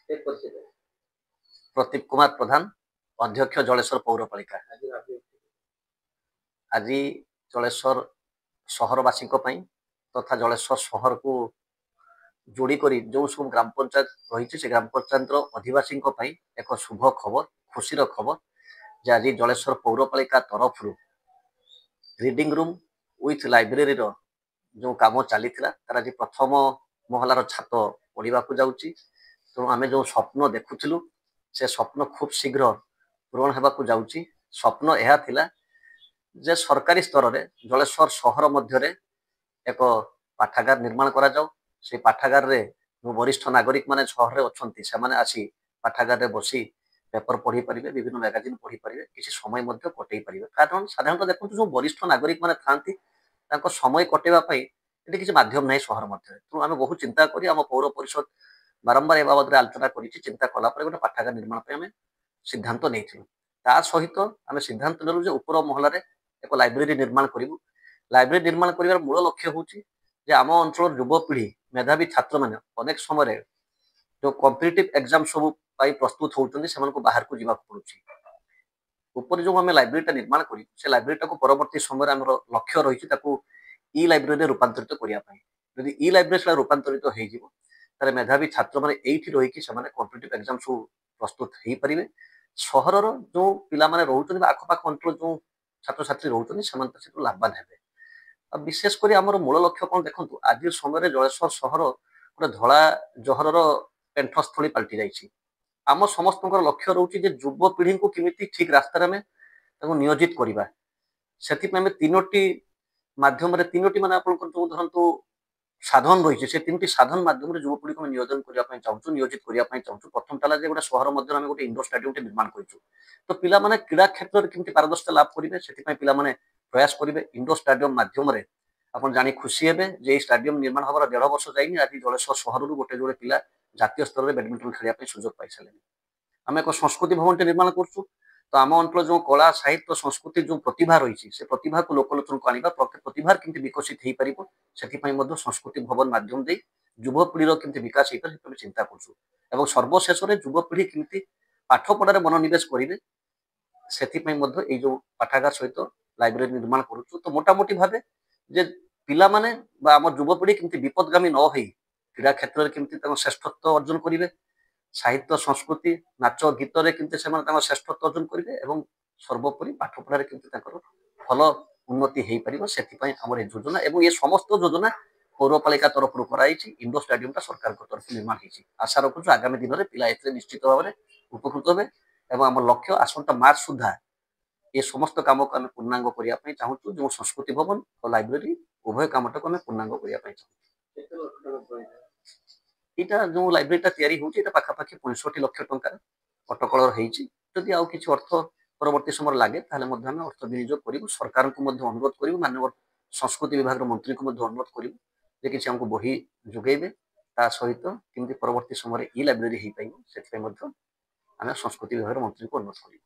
प्रदीप कुमार प्रधान, अध्यक्ष जलेश्वर पौरपालिका। आज जलेश्वर सहरवासी तथा जलेश्वर सहर को जोड़िक जो सब ग्राम पंचायत रही से ग्राम पंचायत अधिवासी एक शुभ खबर, खुशीर खबर जे आज जलेश्वर पौरपालिका तरफ रीडिंग रूम विथ लाइब्रेरी जो काम चली तार आज प्रथम महलार छात पड़ा जाऊँगी। तेणु आम जो स्वप्न देखुलु से स्वप्न खूब शीघ्र पूरण होगा जाऊँगी। स्वप्न यह थिला जे सरकारी स्तर में जलेश्वर सहर मध्य एक पाठागार निर्माण करा जाऊ। से पाठागार रे जो वरिष्ठ नागरिक माने सहर रे अछंती से माने आसी पाठागार रे बसी पेपर पढ़ी पारिबे, विभिन्न मैगजीन पढ़ी पारिबे, किसी समय मध्य कटई पारिबे। कारण साधारणतः देखो जो वरिष्ठ नागरिक माने थांती तांको समय कटेबा पई एटी किसी माध्यम नहीं सहर मध्य। तो आम बहुत चिंता करी आम पौर परिषद बारंबार ए बाबद आलोचना करी चिंता कला गोटे पाठागार निर्माण पे आम सिद्धांत नहीं। ता सहित आम सिद्धांत नेलु जे ऊपर महलार एक लाइब्रेरी निर्माण करूँ। लाइब्रेरी निर्माण कर मूल लक्ष्य हूँ जे आम अंचल युवपीढ़ी मेधावी छात्र मैंने अनेक समय जो कॉम्पिटिटिव एग्जाम सब प्रस्तुत होती से बाहर को जावाक पड़ुछि। ऊपर जो आम लाइब्रेरी निर्माण करूँ से लाइब्रेरी परवर्ती समय आम लक्ष्य रही ई लाइब्रेरी रूपांतरित करने। जदि ई लाइब्रेरी रूपांतरित हो मेधावी छात्र मैंने ये रही कॉम्पिटिटिव एग्जाम सब प्रस्तुत हो पारे। सहर जो पिला रोच आखपाख अंचल जो छात्र छात्री रोच से लाभवान है। विशेषकर आम मूल लक्ष्य कौन देखो आज समय जलेश्वर सहर गोटे धला जहर पेंठस्थली पलटि जाइए। आम समस्त लक्ष्य रोचे युवपीढ़ी को किमिति ठीक रास्तार में नियोजित करवा से तीनोटी माध्यम तीनोटी मान आप धरतु साधन रही है। तीन साधन मध्यम युवपीढ़ी को नियोजन करने चाहूँ नियोजित करने चाहूँ। प्रथम ताला गोटे सहर मध्य आम गोटे इंडोर स्टाडियम निर्माण करूँ। तो पिला माने क्रीड़ा क्षेत्र में केमती पारदर्शिता लाभ करेंगे से पिला माने प्रयास करेंगे। इंडोर स्टाडियम माध्यम आप जानी खुशी हे जे स्टाडियम निर्माण हमारा 1.5 वर्ष जाइए आज जलेश्वर सहर गोटे जोड़े पिला जातीय स्तर में बैडमिंटन खेलने सुजोग पाई सारे। आम एक संस्कृति भवन निर्माण करूँ। तो आम अंचल जो कला साहित्य संस्कृति जो प्रतिभा रही है प्रतिभा को लोकलोचन को आने प्रतिभा केमती विकसित हो पार से संस्कृति भवन माध्यम दे युवपीढ़ी केमती विकास हो पारे चिंता करूँ। सर्वशेष युवपीढ़ी केमती पाठपढ़ार मनोनिवेश करेंगे से जो पाठागार सहित लाइब्रेरी निर्माण करूँ। तो मोटामोटी भाव जे पिला माने बा आम युवपीढ़ी केमती विपदगामी न हो क्रीड़ा क्षेत्र में केमती श्रेष्ठत्व अर्जन करेंगे, साहित्य संस्कृति नाच गीत केमती श्रेष्ठत्व अर्जन करेंगे और सर्वोपरि पाठपढ़ार केमती भल उन्नति हो पार से आम योजना और ये समस्त योजना पौरपालिका तरफ कराई। इंडोर स्टाडियम सरकार तरफ निर्माण होती। आशा रखुँ आगामी दिन में पिला निश्चित भाव में उपकृत हे। आम लक्ष्य आसंता मार्च सुधा ये समस्त काम को आम पूर्णांग करने चाहूँ। जो संस्कृति भवन और लाइब्रेरी उभय कम टाक आम पूर्णांग करने चाहूँ। यहाँ जो लाइब्रेरी होता पाखापाखि 65 लाख टंका अटकल होती। आउ कि अर्थ परवर्ती समय लगे आम अर्थ विनियोग करूँ। सरकार को अनुरोध करूँ, माननीय संस्कृति विभाग मंत्री को अनुरोध करूँ जे कि हमको बही जोगेबे सहित केमती परवर्ती समय ई लाइब्रेरी हो पार से आम संस्कृति विभाग मंत्री को अनुरोध करूँ।